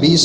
20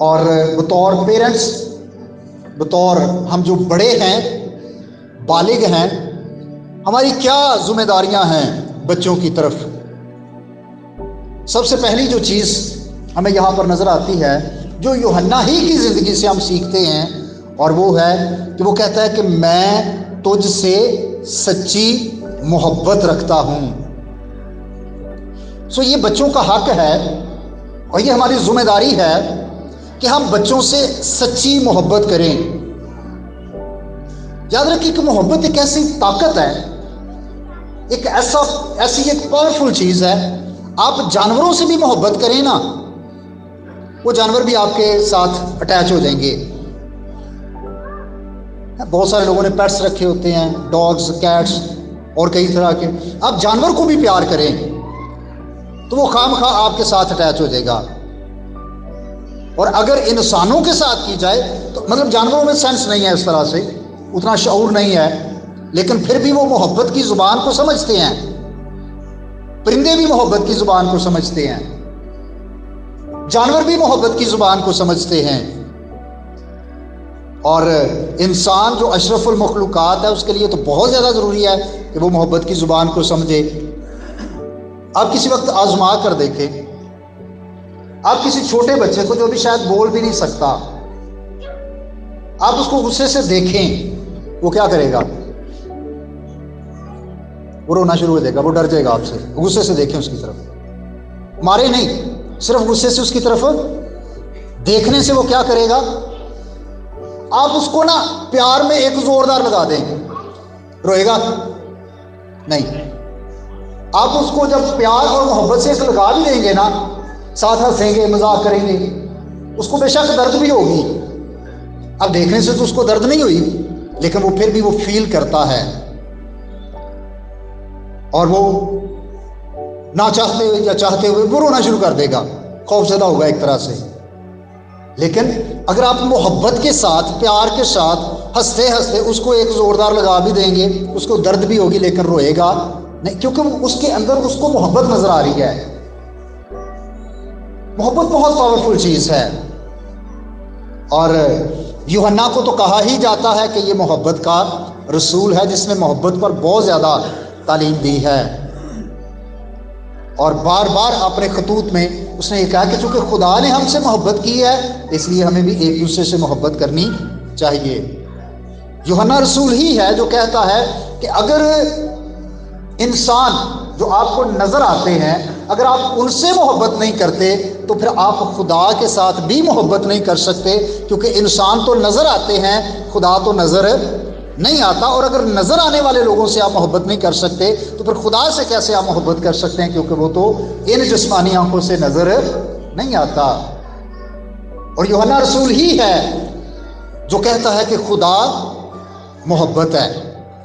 اور بطور پیرنٹس، بطور ہم جو بڑے ہیں، بالغ ہیں، ہماری کیا ذمہ داریاں ہیں بچوں کی طرف؟ سب سے پہلی جو چیز ہمیں یہاں پر نظر آتی ہے، جو یوحنا ہی کی زندگی سے ہم سیکھتے ہیں، اور وہ ہے کہ وہ کہتا ہے کہ میں تجھ سے سچی محبت رکھتا ہوں۔ یہ بچوں کا حق ہے اور یہ ہماری ذمہ داری ہے کہ ہم بچوں سے سچی محبت کریں۔ یاد رکھیے کہ محبت ایک ایسی طاقت ہے، ایک ایسی ایک پاورفل چیز ہے۔ آپ جانوروں سے بھی محبت کریں نا، وہ جانور بھی آپ کے ساتھ اٹیچ ہو جائیں گے۔ بہت سارے لوگوں نے پیٹس رکھے ہوتے ہیں، ڈاگز، کیٹس اور کئی طرح کے۔ آپ جانور کو بھی پیار کریں تو وہ خواہ آپ کے ساتھ اٹیچ ہو جائے گا۔ اور اگر انسانوں کے ساتھ کی جائے تو مطلب جانوروں میں سینس نہیں ہے، اس طرح سے اتنا شعور نہیں ہے، لیکن پھر بھی وہ محبت کی زبان کو سمجھتے ہیں۔ پرندے بھی محبت کی زبان کو سمجھتے ہیں، جانور بھی محبت کی زبان کو سمجھتے ہیں، اور انسان جو اشرف المخلوقات ہے اس کے لیے تو بہت زیادہ ضروری ہے کہ وہ محبت کی زبان کو سمجھے۔ آپ کسی وقت آزما کر دیکھیں، آپ کسی چھوٹے بچے کو جو بھی شاید بول بھی نہیں سکتا، آپ اس کو غصے سے دیکھیں، وہ کیا کرے گا؟ وہ رونا شروع ہو جائے گا، وہ ڈر جائے گا آپ سے۔ غصے سے دیکھیں اس کی طرف، مارے نہیں، صرف غصے سے اس کی طرف دیکھنے سے وہ کیا کرے گا؟ آپ اس کو نا پیار میں ایک زوردار لگا دیں، روئے گا نہیں۔ آپ اس کو جب پیار اور محبت سے لگا بھی دیں گے نا، ساتھ ہنسیں گے، مذاق کریں گے، اس کو بے شک درد بھی ہوگی۔ اب دیکھنے سے تو اس کو درد نہیں ہوئی، لیکن وہ پھر بھی وہ فیل کرتا ہے، اور وہ نہ چاہتے ہوئے یا چاہتے ہوئے وہ رونا شروع کر دے گا، خوف زدہ ہوگا ایک طرح سے۔ لیکن اگر آپ محبت کے ساتھ، پیار کے ساتھ ہنستے ہنستے اس کو ایک زوردار لگا بھی دیں گے، اس کو درد بھی ہوگی لیکن روئے گا نہیں، کیونکہ اس کے اندر اس کو محبت نظر آ رہی ہے۔ محبت بہت پاورفل چیز ہے، اور یوحنا کو تو کہا ہی جاتا ہے کہ یہ محبت کا رسول ہے، جس نے محبت پر بہت زیادہ تعلیم دی ہے۔ اور بار بار اپنے خطوط میں اس نے یہ کہا کہ چونکہ خدا نے ہم سے محبت کی ہے، اس لیے ہمیں بھی ایک دوسرے سے محبت کرنی چاہیے۔ یوحنا رسول ہی ہے جو کہتا ہے کہ اگر انسان جو آپ کو نظر آتے ہیں، اگر آپ ان سے محبت نہیں کرتے تو پھر آپ خدا کے ساتھ بھی محبت نہیں کر سکتے، کیونکہ انسان تو نظر آتے ہیں، خدا تو نظر نہیں آتا۔ اور اگر نظر آنے والے لوگوں سے آپ محبت نہیں کر سکتے تو پھر خدا سے کیسے آپ محبت کر سکتے ہیں، کیونکہ وہ تو ان جسمانی آنکھوں سے نظر نہیں آتا۔ اور یوحنا رسول ہی ہے جو کہتا ہے کہ خدا محبت ہے،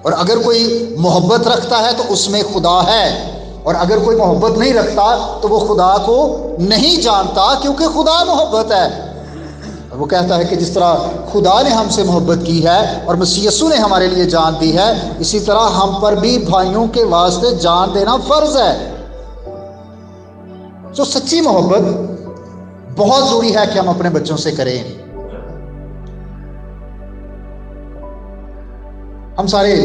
اور اگر کوئی محبت رکھتا ہے تو اس میں خدا ہے، اور اگر کوئی محبت نہیں رکھتا تو وہ خدا کو نہیں جانتا، کیونکہ خدا محبت ہے۔ اور وہ کہتا ہے کہ جس طرح خدا نے ہم سے محبت کی ہے اور مسیح یسوع نے ہمارے لیے جان دی ہے، اسی طرح ہم پر بھی بھائیوں کے واسطے جان دینا فرض ہے۔ تو سچی محبت بہت ضروری ہے کہ ہم اپنے بچوں سے کریں۔ ہم سارے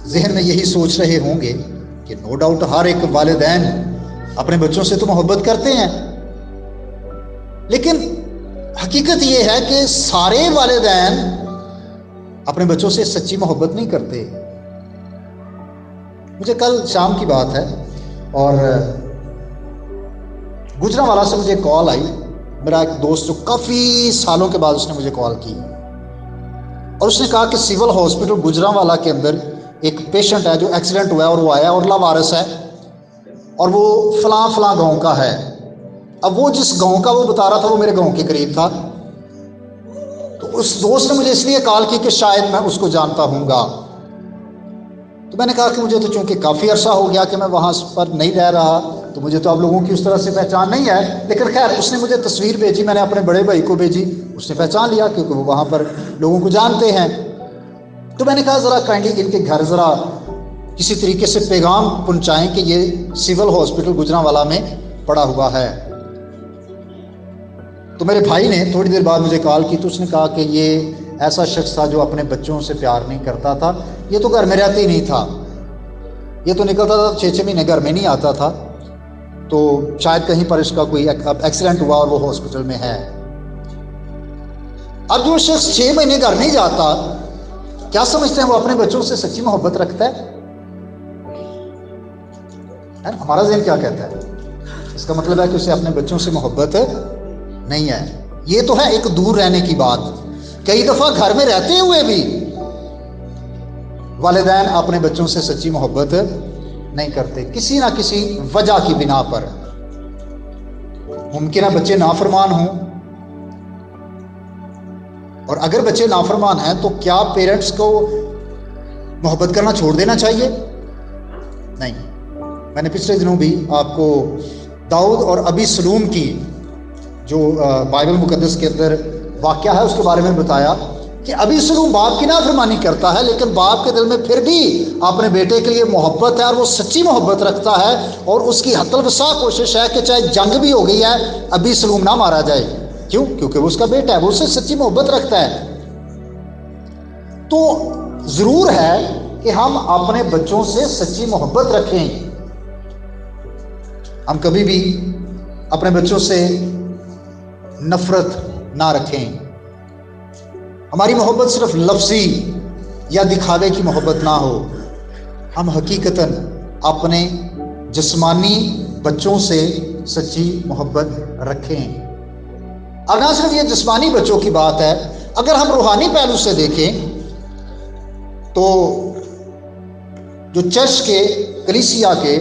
ذہن میں یہی سوچ رہے ہوں گے کہ نو ڈاؤٹ ہر ایک والدین اپنے بچوں سے تو محبت کرتے ہیں، لیکن حقیقت یہ ہے کہ سارے والدین اپنے بچوں سے سچی محبت نہیں کرتے۔ مجھے کل شام کی بات ہے، اور گجرانوالہ سے مجھے کال آئی، میرا ایک دوست جو کافی سالوں کے بعد اس نے مجھے کال کی، اور اس نے کہا کہ سول ہاسپٹل گجرانوالہ کے اندر ایک پیشنٹ ہے جو ایکسیڈنٹ ہوا ہے، اور وہ آیا اور لاوارث ہے، اور وہ فلاں فلاں گاؤں کا ہے۔ اب وہ جس گاؤں کا وہ بتا رہا تھا وہ میرے گاؤں کے قریب تھا، تو اس دوست نے مجھے اس لیے کال کی کہ شاید میں اس کو جانتا ہوں گا۔ تو میں نے کہا کہ مجھے تو چونکہ کافی عرصہ ہو گیا کہ میں وہاں پر نہیں رہ رہا، تو مجھے تو آپ لوگوں کی اس طرح سے پہچان نہیں ہے، لیکن خیر اس نے مجھے تصویر بھیجی، میں نے اپنے بڑے بھائی کو بھیجی، اس نے پہچان لیا کیونکہ وہ وہاں پر لوگوں کو جانتے ہیں۔ تو میں نے کہا ذرا کائنڈلی ان کے گھر ذرا کسی طریقے سے پیغام پہنچائیں کہ یہ سول ہاسپٹل گجرانوالہ میں پڑا ہوا ہے۔ تو میرے بھائی نے تھوڑی دیر بعد مجھے کال کی تو اس نے کہا کہ یہ ایسا شخص تھا جو اپنے بچوں سے پیار نہیں کرتا تھا، یہ تو گھر میں رہتے ہی نہیں تھا، یہ تو نکلتا تھا 6 مہینے گھر میں نہیں آتا تھا، تو شاید کہیں پر اس کا کوئی ایکسیڈنٹ ہوا اور وہ ہاسپٹل میں ہے۔ اب جو شخص 6 مہینے گھر نہیں جاتا، کیا سمجھتے ہیں وہ اپنے بچوں سے سچی محبت رکھتا ہے؟ ہمارا ذہن کیا کہتا ہے؟ اس کا مطلب ہے کہ اسے اپنے بچوں سے محبت نہیں ہے۔ یہ تو ہے ایک دور رہنے کی بات، کئی دفعہ گھر میں رہتے ہوئے بھی والدین اپنے بچوں سے سچی محبت نہیں کرتے، کسی نہ کسی وجہ کی بنا پر۔ ممکن ہے بچے نافرمان ہوں، اور اگر بچے نافرمان ہیں تو کیا پیرنٹس کو محبت کرنا چھوڑ دینا چاہیے؟ نہیں۔ میں نے پچھلے دنوں بھی آپ کو داؤد اور ابی سلوم کی جو بائبل مقدس کے اندر واقعہ ہے اس کے بارے میں بتایا کہ ابی سلوم باپ کی نافرمانی کرتا ہے، لیکن باپ کے دل میں پھر بھی اپنے بیٹے کے لیے محبت ہے، اور وہ سچی محبت رکھتا ہے، اور اس کی حتی الوسع کوشش ہے کہ چاہے جنگ بھی ہو گئی ہے ابی سلوم نہ مارا جائے۔ کیوں؟ کیونکہ وہ اس کا بیٹا ہے، وہ اس سے سچی محبت رکھتا ہے۔ تو ضرور ہے کہ ہم اپنے بچوں سے سچی محبت رکھیں، ہم کبھی بھی اپنے بچوں سے نفرت نہ رکھیں۔ ہماری محبت صرف لفظی یا دکھاوے کی محبت نہ ہو، ہم حقیقتاً اپنے جسمانی بچوں سے سچی محبت رکھیں۔ اور نہ صرف یہ جسمانی بچوں کی بات ہے، اگر ہم روحانی پہلو سے دیکھیں تو جو چرچ کے کلیسیا کے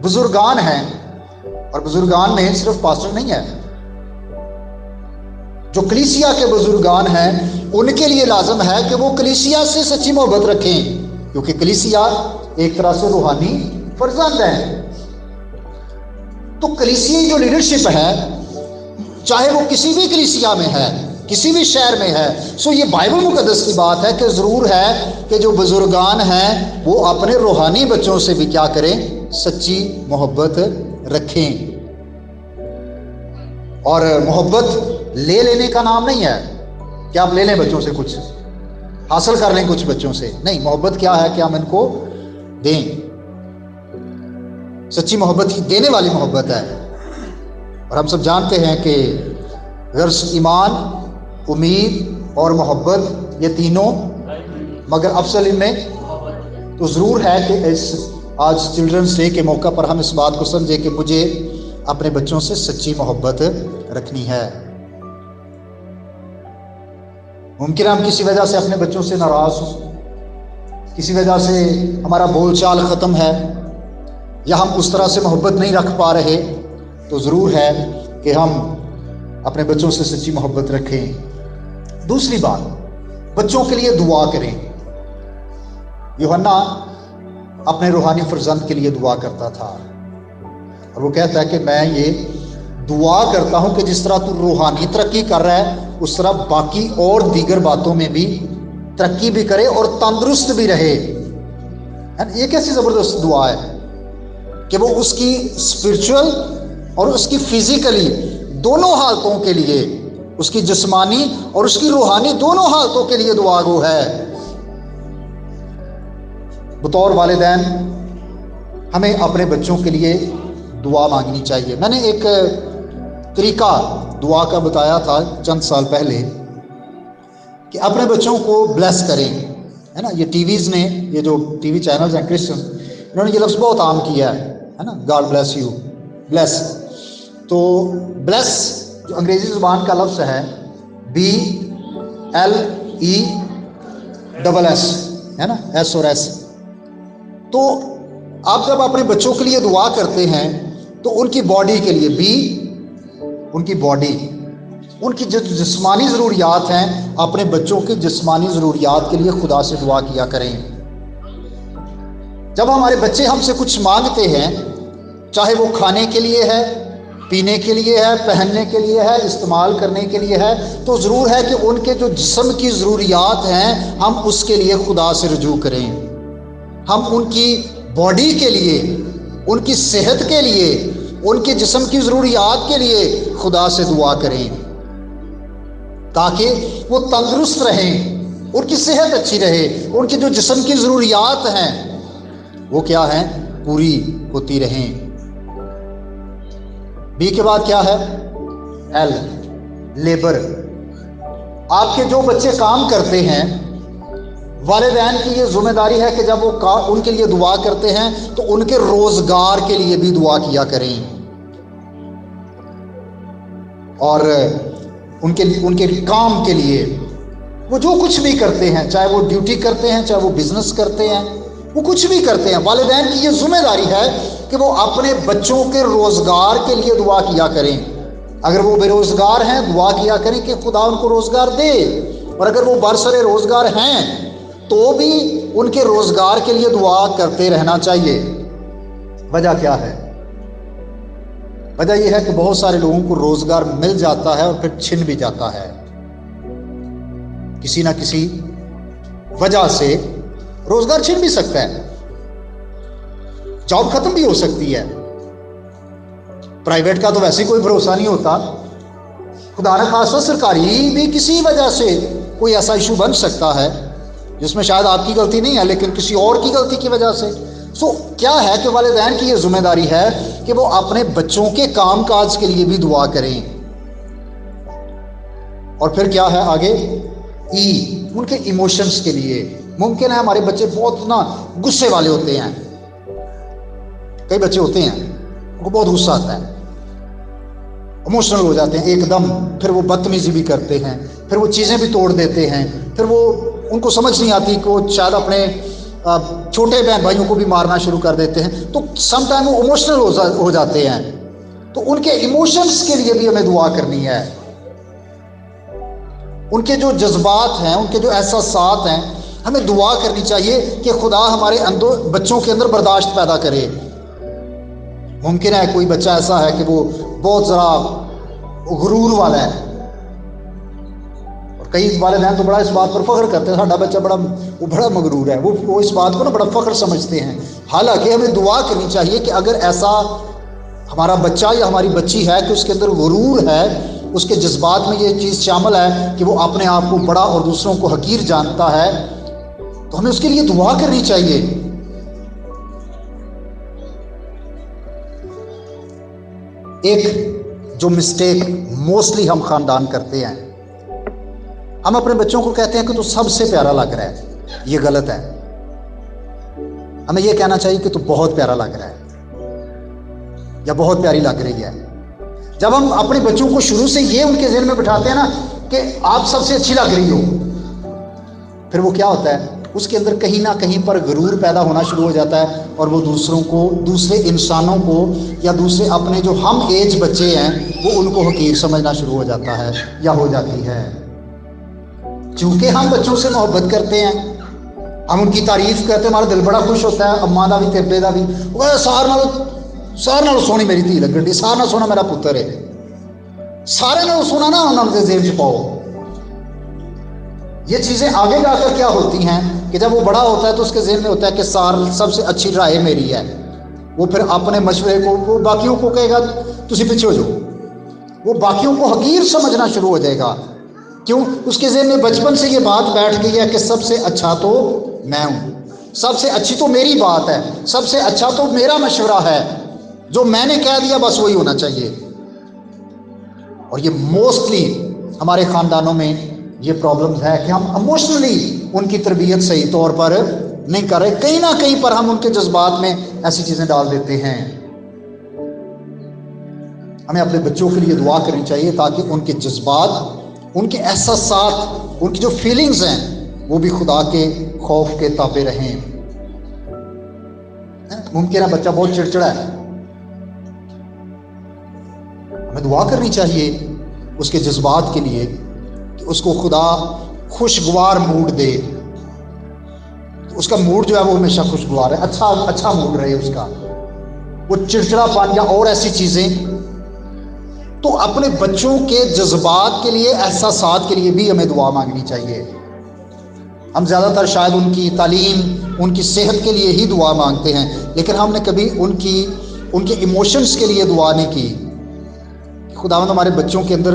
بزرگان ہیں، اور بزرگان میں صرف پاسٹر نہیں ہے، جو کلیسیا کے بزرگان ہیں ان کے لیے لازم ہے کہ وہ کلیسیا سے سچی محبت رکھیں، کیونکہ کلیسیا ایک طرح سے روحانی فرزند ہے۔ تو کلیسیائی جو لیڈرشپ ہے، چاہے وہ کسی بھی کلیسیا میں ہے، کسی بھی شہر میں ہے، سو یہ بائبل مقدس کی بات ہے کہ ضرور ہے کہ جو بزرگان ہیں وہ اپنے روحانی بچوں سے بھی کیا کریں؟ سچی محبت رکھیں۔ اور محبت لے لینے کا نام نہیں ہے کہ آپ لے لیں بچوں سے، کچھ حاصل کر لیں کچھ بچوں سے، نہیں۔ محبت کیا ہے کہ ہم ان کو دیں، سچی محبت ہی دینے والی محبت ہے۔ اور ہم سب جانتے ہیں کہ غرض ایمان، امید اور محبت، یہ تینوں، مگر افضل ان میں تو ضرور ہے کہ اس آج چلڈرنس ڈے کے موقع پر ہم اس بات کو سمجھے کہ مجھے اپنے بچوں سے سچی محبت رکھنی ہے۔ ممکن ہم کسی وجہ سے اپنے بچوں سے ناراض ہوں، کسی وجہ سے ہمارا بول چال ختم ہے، یا ہم اس طرح سے محبت نہیں رکھ پا رہے، تو ضرور ہے کہ ہم اپنے بچوں سے سچی محبت رکھیں۔ دوسری بات، بچوں کے لیے دعا کریں۔ یوحنا اپنے روحانی فرزند کے لیے دعا کرتا تھا، اور وہ کہتا ہے کہ میں یہ دعا کرتا ہوں کہ جس طرح تو روحانی ترقی کر رہا ہے اس طرح باقی اور دیگر باتوں میں بھی ترقی بھی کرے اور تندرست بھی رہے۔ یہ کیسی زبردست دعا ہے کہ وہ اس کی اسپرچول اور اس کی فزیکلی دونوں حالتوں کے لیے، اس کی جسمانی اور اس کی روحانی دونوں حالتوں کے لیے دعا گو ہے۔ بطور والدین ہمیں اپنے بچوں کے لیے دعا مانگنی چاہیے۔ میں نے ایک طریقہ دعا کا بتایا تھا چند سال پہلے کہ اپنے بچوں کو بلیس کریں، ہے نا۔ یہ ٹی ویز نے، یہ جو ٹی وی چینلز ہیں کرسچن، انہوں نے یہ لفظ بہت عام کیا ہے نا، گاڈ بلیس یو، بلیس۔ تو بلیس جو انگریزی زبان کا لفظ ہے BLESS، ہے نا، ایس اور ایس۔ تو آپ جب اپنے بچوں کے لیے دعا کرتے ہیں تو ان کی باڈی کے لیے بی، ان کی باڈی، ان کی جو جسمانی ضروریات ہیں، اپنے بچوں کی جسمانی ضروریات کے لیے خدا سے دعا کیا کریں۔ جب ہمارے بچے ہم سے کچھ مانگتے ہیں، چاہے وہ کھانے کے لیے ہے، پینے کے لیے ہے، پہننے کے لیے ہے، استعمال کرنے کے لیے ہے، تو ضرور ہے کہ ان کے جو جسم کی ضروریات ہیں ہم اس کے لیے خدا سے رجوع کریں۔ ہم ان کی باڈی کے لیے، ان کی صحت کے لیے، ان کے جسم کی ضروریات کے لیے خدا سے دعا کریں۔ تاکہ وہ تندرست رہیں، ان کی صحت اچھی رہے، ان کی جو جسم کی ضروریات ہیں وہ کیا ہیں، پوری ہوتی رہیں۔ بی کے بعد کیا ہے، ایل، لیبر۔ آپ کے جو بچے کام کرتے ہیں، والدین کی یہ ذمہ داری ہے کہ جب وہ ان کے لیے دعا کرتے ہیں تو ان کے روزگار کے لیے بھی دعا کیا کریں، اور ان کے کام کے لیے، وہ جو کچھ بھی کرتے ہیں، چاہے وہ ڈیوٹی کرتے ہیں، چاہے وہ بزنس کرتے ہیں، وہ کچھ بھی کرتے ہیں، والدین کی یہ ذمہ داری ہے کہ وہ اپنے بچوں کے روزگار کے لیے دعا کیا کریں۔ اگر وہ بے روزگار ہیں، دعا کیا کریں کہ خدا ان کو روزگار دے، اور اگر وہ برسر روزگار ہیں تو بھی ان کے روزگار کے لیے دعا کرتے رہنا چاہیے۔ وجہ کیا ہے؟ وجہ یہ ہے کہ بہت سارے لوگوں کو روزگار مل جاتا ہے اور پھر چھن بھی جاتا ہے، کسی نہ کسی وجہ سے روزگار چھن بھی سکتا ہے، جاب ختم بھی ہو سکتی ہے۔ پرائیویٹ کا تو ویسے کوئی بھروسہ نہیں ہوتا، خدا نہ خواستہ سرکاری بھی کسی وجہ سے کوئی ایسا ایشو بن سکتا ہے جس میں شاید آپ کی غلطی نہیں ہے لیکن کسی اور کی غلطی کی وجہ سے۔ کیا ہے کہ والدین کی یہ ذمہ داری ہے کہ وہ اپنے بچوں کے کام کاج کے لیے بھی دعا کریں۔ اور پھر کیا ہے آگے، ای، ان کے ایموشنز کے لیے۔ ممکن ہے ہمارے بچے بہت غصے والے ہوتے ہیں، کئی بچے ہوتے ہیں ان کو بہت غصہ آتا ہے، ایموشنل ہو جاتے ہیں ایک دم، پھر وہ بدتمیزی بھی کرتے ہیں، پھر وہ چیزیں بھی توڑ دیتے ہیں، پھر وہ ان کو سمجھ نہیں آتی کہ وہ شاید اپنے چھوٹے بہن بھائیوں کو بھی مارنا شروع کر دیتے ہیں، تو سم ٹائم وہ ایموشنل ہو جاتے ہیں، تو ان کے ایموشنز کے لیے بھی ہمیں دعا کرنی ہے۔ ان کے جو جذبات ہیں، ان کے جو احساسات ہیں، ہمیں دعا کرنی چاہیے کہ خدا ہمارے بچوں کے اندر برداشت پیدا کرے۔ ممکن ہے کوئی بچہ ایسا ہے کہ وہ بہت ذرا غرور والا ہے، اور کئی والدین تو بڑا اس بات پر فخر کرتے ہیں ساڈا بچہ بڑا مغرور ہے، وہ اس بات کو بڑا فخر سمجھتے ہیں۔ حالانکہ ہمیں دعا کرنی چاہیے کہ اگر ایسا ہمارا بچہ یا ہماری بچی ہے کہ اس کے اندر غرور ہے، اس کے جذبات میں یہ چیز شامل ہے کہ وہ اپنے آپ کو بڑا اور دوسروں کو حقیر جانتا ہے، تو ہمیں اس کے لیے دعا کرنی چاہیے۔ ایک جو مسٹیک موسٹلی ہم خاندان کرتے ہیں، ہم اپنے بچوں کو کہتے ہیں کہ تو سب سے پیارا لگ رہا ہے، یہ غلط ہے۔ ہمیں یہ کہنا چاہیے کہ تو بہت پیارا لگ رہا ہے یا بہت پیاری لگ رہی ہے۔ جب ہم اپنے بچوں کو شروع سے یہ ان کے ذہن میں بٹھاتے ہیں نا کہ آپ سب سے اچھی لگ رہی ہو، پھر وہ کیا ہوتا ہے، اس کے اندر کہیں نہ کہیں پر غرور پیدا ہونا شروع ہو جاتا ہے، اور وہ دوسروں کو، دوسرے انسانوں کو، یا دوسرے اپنے جو ہم ایج بچے ہیں وہ ان کو حقیر سمجھنا شروع ہو جاتا ہے یا ہو جاتی ہے۔ چونکہ ہم بچوں سے محبت کرتے ہیں، ہم ان کی تعریف کرتے ہیں، ہمارا دل بڑا خوش ہوتا ہے، اماں دا بھی تیرے دا بھی، وہ سارے نالوں سونی میری دھی لگن ڈی، سارے نالوں سونا میرا پتر ہے، سارے نالوں سونا نا انہوں نے ذہن چ پاؤ۔ یہ چیزیں آگے جا کر کیا ہوتی ہیں کہ جب وہ بڑا ہوتا ہے تو اس کے ذہن میں ہوتا ہے کہ سب سے اچھی رائے میری ہے، وہ پھر اپنے مشورے کو وہ باقیوں کو کہے گا تسی پیچھے ہو جاؤ، وہ باقیوں کو حقیر سمجھنا شروع ہو جائے گا۔ کیوں؟ اس کے ذہن میں بچپن سے یہ بات بیٹھ گئی ہے کہ سب سے اچھا تو میں ہوں، سب سے اچھی تو میری بات ہے، سب سے اچھا تو میرا مشورہ ہے، جو میں نے کہہ دیا بس وہی ہونا چاہیے۔ اور یہ موسٹلی ہمارے خاندانوں میں یہ پرابلمز ہے کہ ہم ایموشنلی ان کی تربیت صحیح طور پر نہیں کر رہے، کہیں نہ کہیں پر ہم ان کے جذبات میں ایسی چیزیں ڈال دیتے ہیں۔ ہمیں اپنے بچوں کے لیے دعا کرنی چاہیے تاکہ ان کے جذبات، ان کے احساسات، ان کی جو فیلنگز ہیں وہ بھی خدا کے خوف کے تابع رہیں۔ ممکن ہے بچہ بہت چڑچڑا ہے، ہمیں دعا کرنی چاہیے اس کے جذبات کے لیے کہ اس کو خدا خوشگوار موڈ دے، اس کا موڈ جو ہے وہ ہمیشہ خوشگوار ہے، اچھا موڈ رہے اس کا، وہ چڑچڑا پان یا اور ایسی چیزیں۔ تو اپنے بچوں کے جذبات کے لیے، احساسات کے لیے بھی ہمیں دعا مانگنی چاہیے۔ ہم زیادہ تر شاید ان کی تعلیم، ان کی صحت کے لیے ہی دعا مانگتے ہیں، لیکن ہم نے کبھی ان کے ایموشنز کے لیے دعا نہیں کی۔ خداوند ہمارے بچوں کے اندر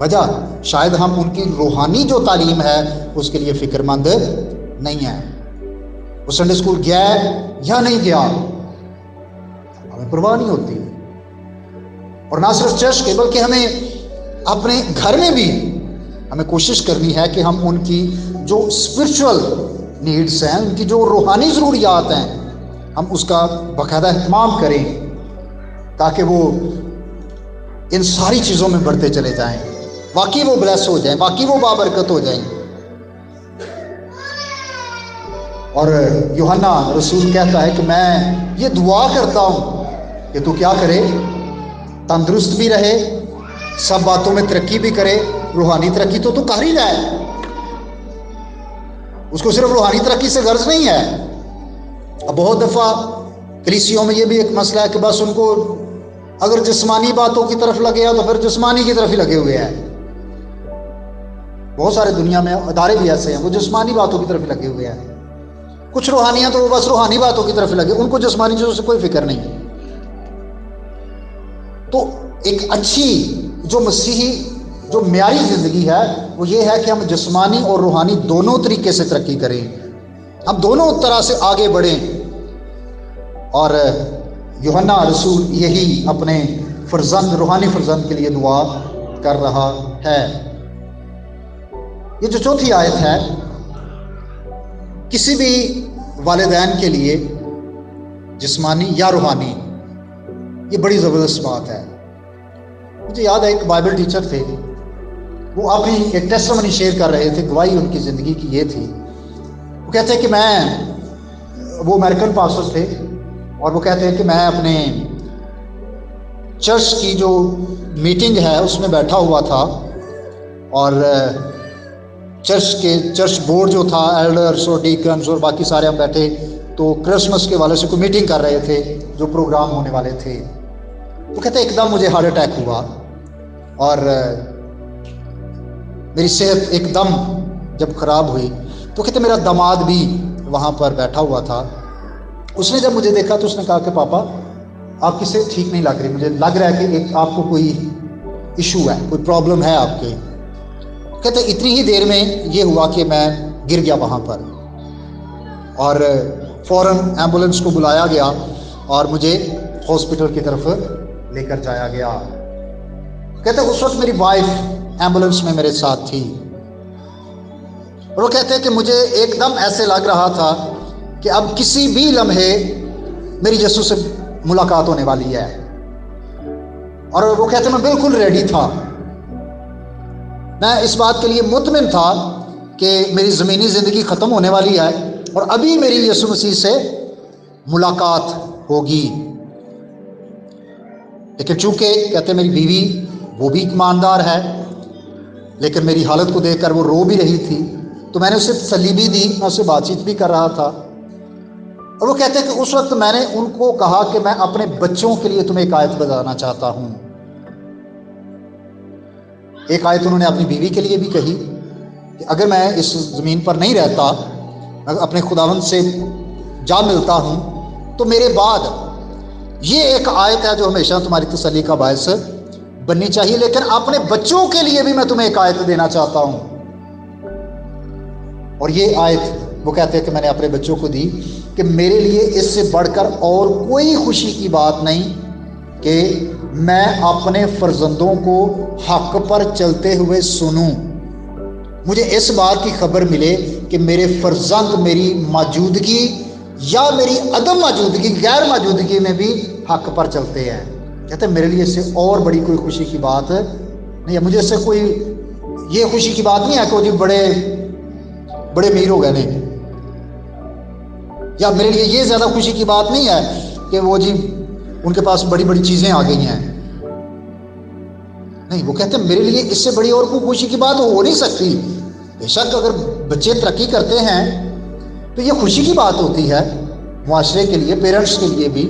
وجہ شاید ہم ان کی روحانی جو تعلیم ہے اس کے لیے فکر مند نہیں ہیں. وہ سنڈے اسکول گیا یا نہیں گیا ہمیں پرواہ نہیں ہوتی. اور نہ صرف چرچ کے بلکہ ہمیں اپنے گھر میں بھی ہمیں کوشش کرنی ہے کہ ہم ان کی جو اسپرچول نیڈس ہیں، ان کی جو روحانی ضروریات ہیں، ہم اس کا باقاعدہ اہتمام کریں تاکہ وہ ان ساری چیزوں میں بڑھتے چلے جائیں، واقعی وہ بلیس ہو جائیں، واقعی وہ بابرکت ہو جائیں. اور یوحنا رسول کہتا ہے کہ میں یہ دعا کرتا ہوں کہ تو کیا کرے، تندرست بھی رہے، سب باتوں میں ترقی بھی کرے. روحانی ترقی تو کر ہی جائے، اس کو صرف روحانی ترقی سے غرض نہیں ہے. اب بہت دفعہ کلیسیوں میں یہ بھی ایک مسئلہ ہے کہ بس ان کو اگر جسمانی باتوں کی طرف لگے تو پھر جسمانی کی طرف ہی لگے ہوئے ہیں. بہت سارے دنیا میں ادارے بھی ایسے ہیں وہ جسمانی باتوں کی طرف ہی لگے ہوئے ہیں. کچھ روحانیاں تو وہ بس روحانی باتوں کی طرف لگے، ان کو جسمانی چیزوں سے کوئی فکر نہیں. تو ایک اچھی جو مسیحی جو معیاری زندگی ہے وہ یہ ہے کہ ہم جسمانی اور روحانی دونوں طریقے سے ترقی کریں، ہم دونوں طرح سے آگے بڑھیں. اور یوحنا رسول یہی اپنے فرزند، روحانی فرزند کے لیے دعا کر رہا ہے. یہ جو چوتھی آیت ہے، کسی بھی والدین کے لیے جسمانی یا روحانی، یہ بڑی زبردست بات ہے. مجھے یاد ہے ایک بائبل ٹیچر تھے، وہ اپنی ایک ٹیسٹمنی شیئر کر رہے تھے، گواہی ان کی زندگی کی یہ تھی. وہ کہتے ہیں کہ وہ امریکن پاسٹر تھے، اور وہ کہتے ہیں کہ میں اپنے چرچ کی جو میٹنگ ہے اس میں بیٹھا ہوا تھا، اور چرچ بورڈ جو تھا، ایلڈرز اور ڈیکنز اور باقی سارے ہم بیٹھے، تو کرسمس کے والے سے کوئی میٹنگ کر رہے تھے جو پروگرام ہونے والے تھے. وہ کہتے ہیں ایک دم مجھے ہارٹ اٹیک ہوا، اور میری صحت ایک دم جب خراب ہوئی. تو کہتے میرا داماد بھی وہاں پر بیٹھا ہوا تھا. اس نے جب مجھے دیکھا تو اس نے کہا کہ پاپا آپ کی صحت ٹھیک نہیں لگ رہی، مجھے لگ رہا ہے کہ آپ کو کوئی ایشو ہے، کوئی پرابلم ہے آپ کے. کہتے اتنی ہی دیر میں یہ ہوا کہ میں گر گیا وہاں پر، اور فوراً ایمبولنس کو بلایا گیا اور مجھے ہاسپٹل کی طرف لے کر جایا گیا. کہتے اس وقت میری وائف ایمبولنس میں میرے ساتھ تھی، اور وہ کہتے ہیں کہ مجھے ایک دم ایسے لگ رہا تھا کہ اب کسی بھی لمحے میری یسوع سے ملاقات ہونے والی ہے. اور وہ کہتے ہیں میں بالکل ریڈی تھا، میں اس بات کے لیے مطمئن تھا کہ میری زمینی زندگی ختم ہونے والی ہے اور ابھی میری یسوع مسیح سے ملاقات ہوگی. لیکن چونکہ کہتے ہیں میری بیوی وہ بھی ایماندار ہے، لیکن میری حالت کو دیکھ کر وہ رو بھی رہی تھی، تو میں نے اسے تسلی بھی دی، میں اس سے بات چیت بھی کر رہا تھا. اور وہ کہتے ہیں کہ اس وقت میں نے ان کو کہا کہ میں اپنے بچوں کے لیے تمہیں ایک آیت بتانا چاہتا ہوں. ایک آیت انہوں نے اپنی بیوی کے لیے بھی کہی کہ اگر میں اس زمین پر نہیں رہتا، اپنے خداوند سے جا ملتا ہوں، تو میرے بعد یہ ایک آیت ہے جو ہمیشہ تمہاری تسلی کا باعث بننی چاہیے، لیکن اپنے بچوں کے لیے بھی میں تمہیں ایک آیت دینا چاہتا ہوں. اور یہ آیت وہ کہتے ہیں کہ میں نے اپنے بچوں کو دی کہ میرے لیے اس سے بڑھ کر اور کوئی خوشی کی بات نہیں کہ میں اپنے فرزندوں کو حق پر چلتے ہوئے سنوں. مجھے اس بات کی خبر ملے کہ میرے فرزند میری موجودگی یا میری عدم موجودگی، غیر موجودگی میں بھی حق پر چلتے ہیں. کہتے ہیں میرے لیے اس سے اور بڑی کوئی خوشی کی بات نہیں ہے. مجھے اس سے کوئی یہ خوشی کی بات نہیں ہے کہ وہ جی بڑے امیر ہو گئے نہیں، یا میرے لیے یہ زیادہ خوشی کی بات نہیں ہے کہ وہ جی ان کے پاس بڑی بڑی چیزیں آ گئی ہیں. نہیں، وہ کہتے ہیں میرے لیے اس سے بڑی اور کوئی خوشی کی بات ہو نہیں سکتی. بے شک اگر بچے ترقی کرتے ہیں تو یہ خوشی کی بات ہوتی ہے معاشرے کے لیے، پیرنٹس کے لیے بھی.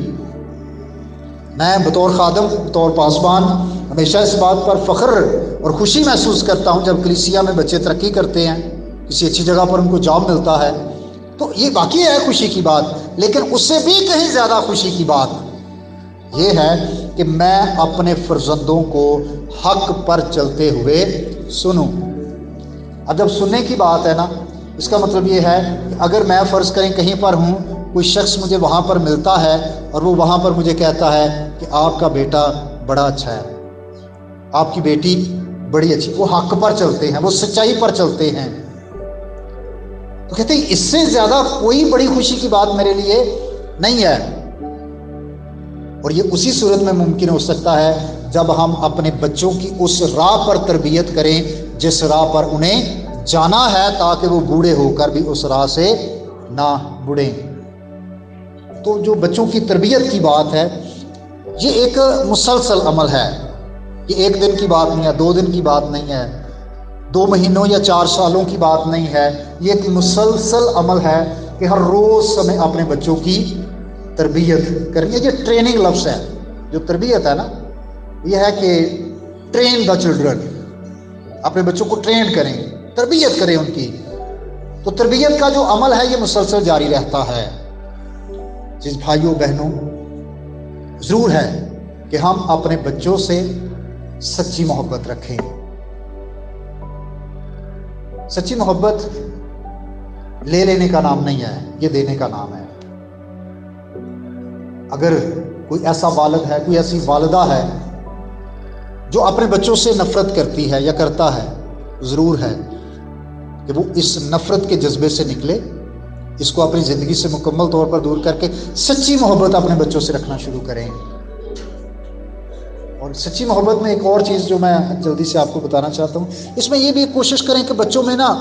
میں بطور خادم، بطور پاسبان ہمیشہ اس بات پر فخر اور خوشی محسوس کرتا ہوں جب کلیسیا میں بچے ترقی کرتے ہیں، کسی اچھی جگہ پر ان کو جاب ملتا ہے، تو یہ واقعی ہے خوشی کی بات. لیکن اس سے بھی کہیں زیادہ خوشی کی بات یہ ہے کہ میں اپنے فرزندوں کو حق پر چلتے ہوئے سنوں۔ اب جب سننے کی بات ہے نا، اس کا مطلب یہ ہے کہ اگر میں فرض کریں کہیں پر ہوں، کوئی شخص مجھے وہاں پر ملتا ہے اور وہ وہاں پر مجھے کہتا ہے کہ آپ کا بیٹا بڑا اچھا ہے، آپ کی بیٹی بڑی اچھی، وہ حق پر چلتے ہیں، وہ سچائی پر چلتے ہیں، تو کہتے ہیں اس سے زیادہ کوئی بڑی خوشی کی بات میرے لیے نہیں ہے۔ اور یہ اسی صورت میں ممکن ہو سکتا ہے جب ہم اپنے بچوں کی اس راہ پر تربیت کریں جس راہ پر انہیں جانا ہے، تاکہ وہ بوڑھے ہو کر بھی اس راہ سے نہ بڑھیں۔ تو جو بچوں کی تربیت کی بات ہے، یہ ایک مسلسل عمل ہے، یہ ایک دن کی بات نہیں ہے، 2 دن کی بات نہیں ہے، 2 مہینوں یا 4 سالوں کی بات نہیں ہے، یہ ایک مسلسل عمل ہے کہ ہر روز ہمیں اپنے بچوں کی تربیت کرنی ہے۔ یہ ٹریننگ لفظ ہے، جو تربیت ہے نا، یہ ہے کہ ٹرین دا چلڈرن، اپنے بچوں کو ٹرین کریں، تربیت کریں ان کی۔ تو تربیت کا جو عمل ہے یہ مسلسل جاری رہتا ہے۔ جس بھائیوں بہنوں، ضرور ہے کہ ہم اپنے بچوں سے سچی محبت رکھیں۔ سچی محبت لے لینے کا نام نہیں ہے، یہ دینے کا نام ہے۔ اگر کوئی ایسا والد ہے، کوئی ایسی والدہ ہے جو اپنے بچوں سے نفرت کرتی ہے یا کرتا ہے، ضرور ہے کہ وہ اس نفرت کے جذبے سے نکلے، اس کو اپنی زندگی سے مکمل طور پر دور کر کے سچی محبت اپنے بچوں سے رکھنا شروع کریں۔ اور سچی محبت میں ایک اور چیز جو میں جلدی سے آپ کو بتانا چاہتا ہوں، اس میں یہ بھی کوشش کریں کہ بچوں میں نا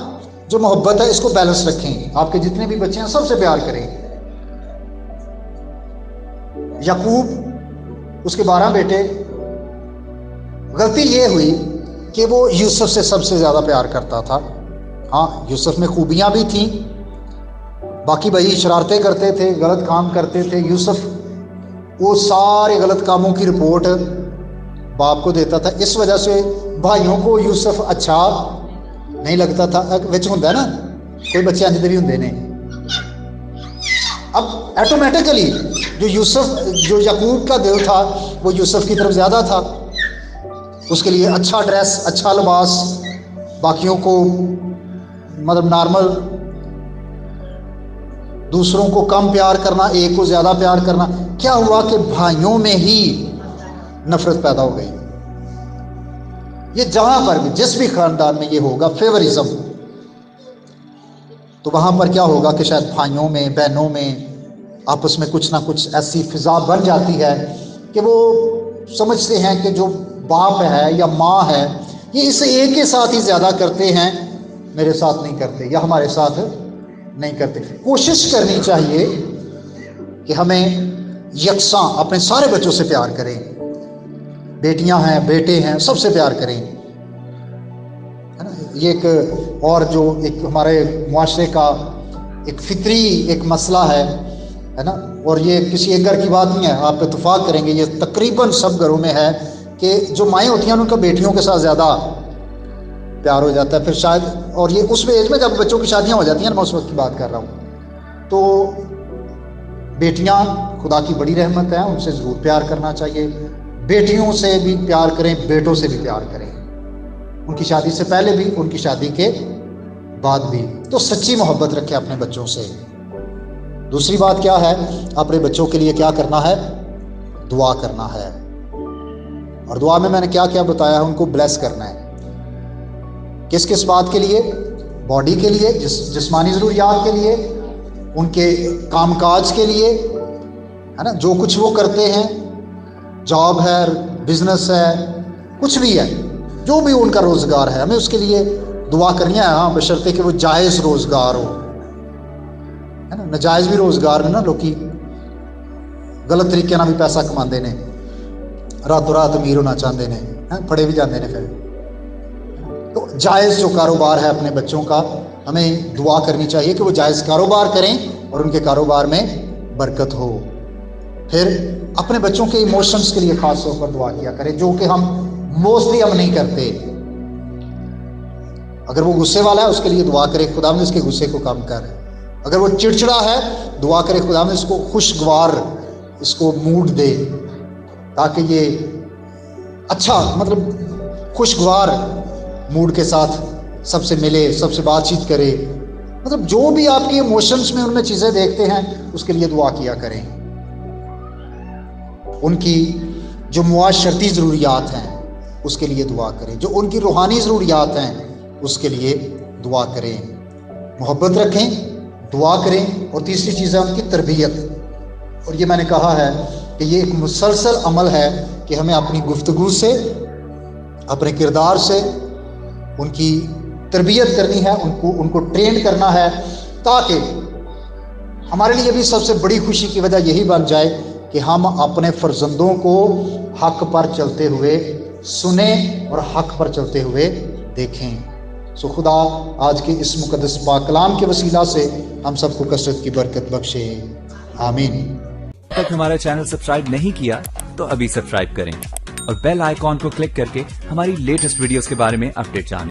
جو محبت ہے اس کو بیلنس رکھیں۔ آپ کے جتنے بھی بچے ہیں سب سے پیار کریں۔ یعقوب، اس کے 12 بیٹے، غلطی یہ ہوئی کہ وہ یوسف سے سب سے زیادہ پیار کرتا تھا۔ ہاں، یوسف میں خوبیاں بھی تھیں، باقی بھائی شرارتیں کرتے تھے، غلط کام کرتے تھے۔ یوسف وہ سارے غلط کاموں کی رپورٹ باپ کو دیتا تھا، اس وجہ سے بھائیوں کو یوسف اچھا نہیں لگتا تھا۔ وچ ہوندا ہے نا، کوئی بچے انج دے بھی ہوندے نے۔ اب ایٹومیٹکلی جو یعقوب کا دل تھا وہ یوسف کی طرف زیادہ تھا، اس کے لیے اچھا ڈریس، اچھا لباس، باقیوں کو مطلب نارمل، دوسروں کو کم پیار کرنا، ایک کو زیادہ پیار کرنا۔ کیا ہوا کہ بھائیوں میں ہی نفرت پیدا ہو گئی۔ یہ جہاں پر بھی، جس بھی خاندان میں یہ ہوگا فیورزم، تو وہاں پر کیا ہوگا کہ شاید بھائیوں میں، بہنوں میں آپس میں کچھ نہ کچھ ایسی فضا بن جاتی ہے کہ وہ سمجھتے ہیں کہ جو باپ ہے یا ماں ہے یہ اس ایک کے ساتھ ہی زیادہ کرتے ہیں، میرے ساتھ نہیں کرتے یا ہمارے ساتھ نہیں کرتے۔ کوشش کرنی چاہیے کہ ہمیں یکساں اپنے سارے بچوں سے پیار کریں، بیٹیاں ہیں، بیٹے ہیں، سب سے پیار کریں، ہے نا۔ یہ ایک اور جو ایک ہمارے معاشرے کا ایک فطری ایک مسئلہ ہے نا، اور یہ کسی ایک گھر کی بات نہیں ہے، آپ اتفاق کریں گے یہ تقریباً سب گھروں میں ہے کہ جو مائیں ہوتی ہیں ان کا بیٹیوں کے ساتھ زیادہ پیار ہو جاتا ہے۔ پھر شاید، اور یہ اس ایج میں جب بچوں کی شادیاں ہو جاتی ہیں، میں اس وقت کی بات کر رہا ہوں، تو بیٹیاں خدا کی بڑی رحمت ہیں، ان سے ضرور پیار کرنا چاہیے۔ بیٹیوں سے بھی پیار کریں، بیٹوں سے بھی پیار کریں، ان کی شادی سے پہلے بھی، ان کی شادی کے بعد بھی۔ تو سچی محبت رکھیں اپنے بچوں سے۔ دوسری بات کیا ہے؟ اپنے بچوں کے لیے کیا کرنا ہے؟ دعا کرنا ہے۔ اور دعا میں نے کیا کیا بتایا ہے؟ ان کو بلیس کرنا ہے۔ کس کس بات کے لیے؟ باڈی کے لیے، جسمانی ضروریات کے لیے، ان کے کام کاج کے لیے، ہے نا، جو کچھ وہ کرتے ہیں، جاب ہے، بزنس ہے، کچھ بھی ہے، جو بھی ان کا روزگار ہے، ہمیں اس کے لیے دعا کرنی ہے۔ ہاں، بشرطے کہ وہ جائز روزگار ہو، ہے نا۔ ناجائز بھی روزگار میں نا لوکی غلط طریقے نال بھی پیسہ کماندے نے، راتوں رات امیر ہونا چاہتے ہیں، پڑے بھی جاتے ہیں۔ پھر تو جائز جو کاروبار ہے اپنے بچوں کا، ہمیں دعا کرنی چاہیے کہ وہ جائز کاروبار کریں اور ان کے کاروبار میں برکت ہو۔ پھر اپنے بچوں کے ایموشنز کے لیے خاص طور پر دعا کیا کریں، جو کہ ہم موسٹلی ہم نہیں کرتے۔ اگر وہ غصے والا ہے اس کے لیے دعا کرے خدا نے اس کے غصے کو کم کر۔ اگر وہ چڑچڑا ہے دعا کرے خدا نے اس کو خوشگوار، اس کو موڈ دے۔ تاکہ یہ اچھا مطلب خوشگوار موڈ کے ساتھ سب سے ملے، سب سے بات چیت کرے، مطلب جو بھی آپ کے ایموشنز میں ان میں چیزیں دیکھتے ہیں اس کے لیے دعا کیا کریں. ان کی جو معاشرتی ضروریات ہیں اس کے لیے دعا کریں، جو ان کی روحانی ضروریات ہیں اس کے لیے دعا کریں. محبت رکھیں، دعا کریں. اور تیسری چیز ہے ان کی تربیت. اور یہ میں نے کہا ہے کہ یہ ایک مسلسل عمل ہے کہ ہمیں اپنی گفتگو سے، اپنے کردار سے ان کی تربیت کرنی ہے، ان کو ٹرین کرنا ہے، تاکہ ہمارے لیے بھی سب سے بڑی خوشی کی وجہ یہی بن جائے کہ ہم اپنے فرزندوں کو حق پر چلتے ہوئے سنیں اور حق پر چلتے ہوئے دیکھیں. سو خدا آج کے اس مقدس پاک کلام کے وسیلہ سے ہم سب کو کثرت کی برکت بخشے. آمین. تک ہمارا چینل سبسکرائب نہیں کیا تو ابھی سبسکرائب کریں اور بیل آئیکن کو کلک کر کے ہماری لیٹسٹ ویڈیوز کے بارے میں اپڈیٹ جانیں.